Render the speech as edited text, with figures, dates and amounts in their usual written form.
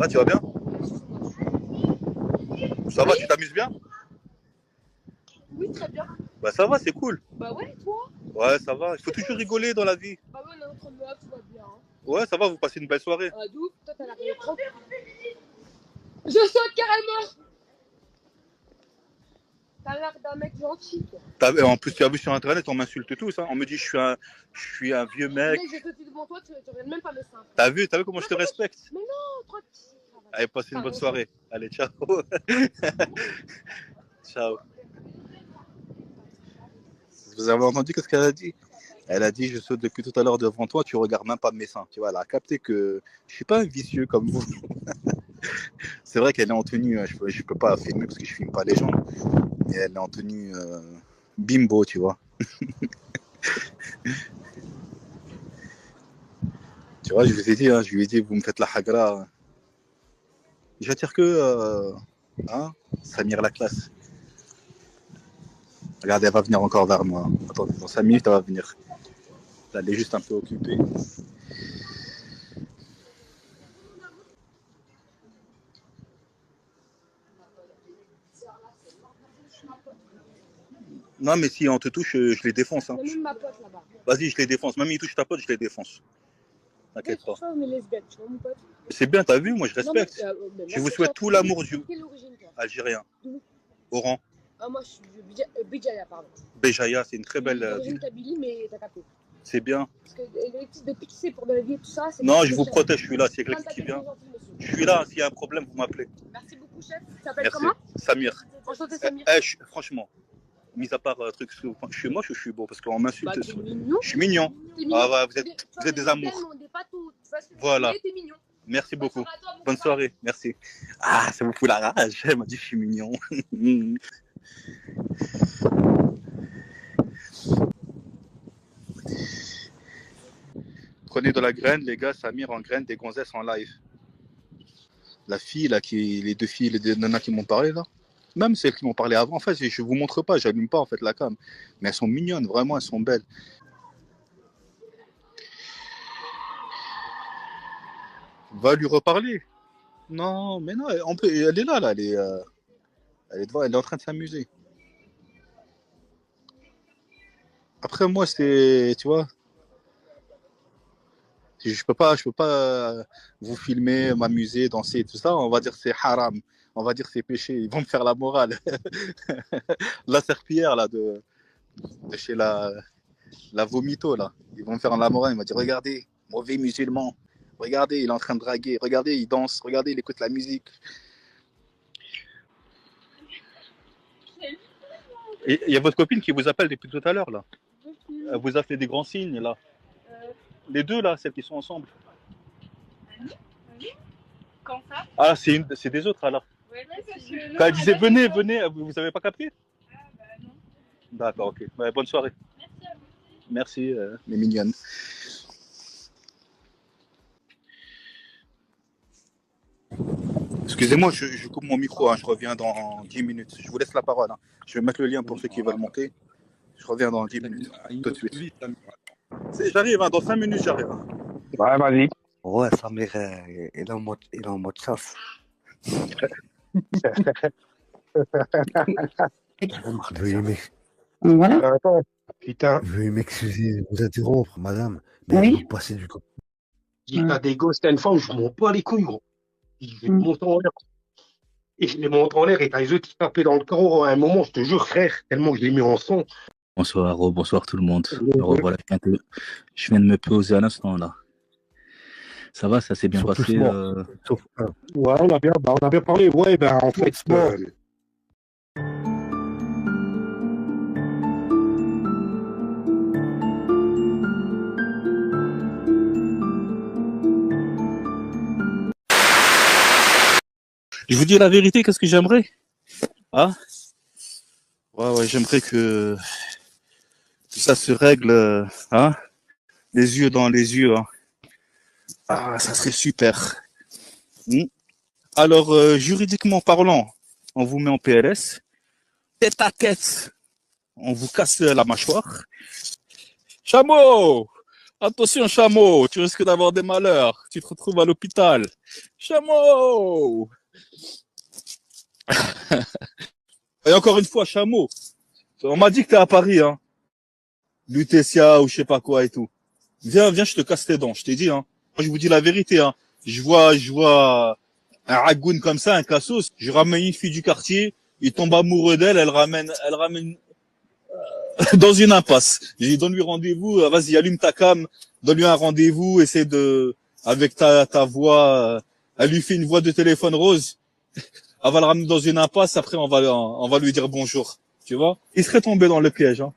va, tu vas bien? Ça va, tu t'amuses bien? Oui, très bien. Bah ça va, c'est cool. Bah ouais, toi? Ouais, ça va. Il faut toujours rigoler dans la vie. Bah ouais, on est entre meufs, tout va bien. Hein. Ouais, ça va, vous passez une belle soirée. D'où? Toi, t'as l'air trop. Je saute carrément! T'as l'air d'un mec gentil, quoi. En plus, tu as vu sur internet, on m'insulte tous. Hein. On me dit je suis un vieux mec. Mais j'ai sauté devant toi, tu regardes même pas mes seins. T'as vu comment je te respecte? Mais non, trop petit. Allez, passez une bonne soirée. Allez, ciao. Ciao. Vous avez entendu ce qu'elle a dit? Elle a dit, je saute depuis tout à l'heure devant toi, tu regardes même pas mes seins. Tu vois, elle a capté que je suis pas un vicieux comme vous. C'est vrai qu'elle est en tenue, je peux pas filmer parce que je filme pas les gens. Et elle est en tenue bimbo, tu vois. Tu vois, je vous ai dit, je lui ai dit, vous me faites la hagra. J'attire que Samir la classe. Regardez, elle va venir encore vers moi. Attendez, dans 5 minutes, elle va venir. Elle est juste un peu occupée. Non, mais si on te touche, je les défonce. Hein. Même ma pote là-bas. Vas-y, je les défonce. Même il touche ta pote, je les défonce. T'inquiète pas. On est lesbiennes, tu vois, mon pote. C'est bien, t'as vu, moi je respecte. Non, mais, je vous souhaite tout l'amour du Quelle origine, toi? Algérien. Oran. Ah, moi, je suis de Béjaïa, pardon. Béjaïa, c'est une très belle ville. Kabylie, mais t'as capté. C'est bien. Parce que depuis que c'est pour de la vie et tout ça, c'est. Non, je vous protège, je suis là. C'est quelqu'un qui vient. Je suis là, s'il y a un problème, vous m'appelez. Merci beaucoup, chef. Tu t'appelles comment? Samir. Enchanté, Samir. Franchement, mis à part truc, je suis moche ou je suis beau? Parce qu'on m'insulte. Bah, je suis mignon. Ah ouais, vous êtes des amours. Voilà. Merci beaucoup. Bonne soirée. Merci. Ah, ça vous fout la rage. Elle m'a dit je suis mignon. Prenez de la graine, les gars. Samir en graine, des gonzesses en live. La fille, là, les deux filles, les deux nanas qui m'ont parlé, là. Même celles qui m'ont parlé avant. En fait, je vous montre pas, j'allume pas, en fait, la cam. Mais elles sont mignonnes, vraiment, elles sont belles. Va lui reparler. Non, mais non, elle est là, elle est en train de s'amuser. Après, moi, c'est, tu vois, je peux pas vous filmer, m'amuser, danser, tout ça. On va dire c'est haram. On va dire c'est péché. Ils vont me faire la morale. La serpillière, là, de chez la vomito, là. Ils vont me faire la morale. Ils vont dire, regardez, mauvais musulman. Regardez, il est en train de draguer. Regardez, il danse. Regardez, il écoute la musique. Et il y a votre copine qui vous appelle depuis tout à l'heure, là. Elle vous a fait des grands signes, là. Les deux, là, celles qui sont ensemble. Quand ça? Ah, c'est des autres, alors. Ouais, parce que quand elle disait venez, vous avez pas capté? Ah, bah non. D'accord, ok. Ouais, bonne soirée. Merci à vous. Merci, mes mignonnes. Excusez-moi, je coupe mon micro, hein, je reviens dans 10 minutes. Je vous laisse la parole. Hein. Je vais mettre le lien pour ceux qui veulent monter. Je reviens dans 10 minutes, tout de suite. J'arrive, hein, dans 5 minutes, j'arrive. Ouais, vas-y. Ouais, Samir, il est en mode chasse. Voilà. Attends, putain. Veuillez m'excuser de vous interrompre, madame. Mais oui. vous passez du coup. Si t'as des gosses, t'as une femme, je m'en bats les couilles, gros. Je les monte en l'air. Et je les monte en l'air et t'as les autres qui tapaient dans le carreau à un moment, je te jure, frère, tellement que je l'ai mis en son. Bonsoir tout le monde. Voilà, je viens de me poser à l'instant là. Ça va, ça s'est bien passé. Sauf un. Ouais, on a bien parlé. Ouais, ben en fait. Je vous dis la vérité, qu'est-ce que j'aimerais? Ah, ouais, j'aimerais que ça se règle, hein, les yeux dans les yeux. Hein. Ah, ça serait super. Alors, juridiquement parlant, on vous met en PLS. Tête à tête, on vous casse la mâchoire. Chameau! Attention, chameau, tu risques d'avoir des malheurs. Tu te retrouves à l'hôpital. Chameau! Et encore une fois, chameau. On m'a dit que t'es à Paris, hein. Lutetia ou je sais pas quoi et tout. Viens, je te casse tes dents, je t'ai dit, hein. Moi, je vous dis la vérité, hein. Je vois un ragoun comme ça, un cassos. Je ramène une fille du quartier, il tombe amoureux d'elle, elle ramène dans une impasse. J'ai dit, donne-lui rendez-vous, vas-y, allume ta cam, donne-lui un rendez-vous, essaie avec ta voix, elle lui fait une voix de téléphone rose, elle va le ramener dans une impasse, après on va lui dire bonjour, tu vois. Il serait tombé dans le piège, hein.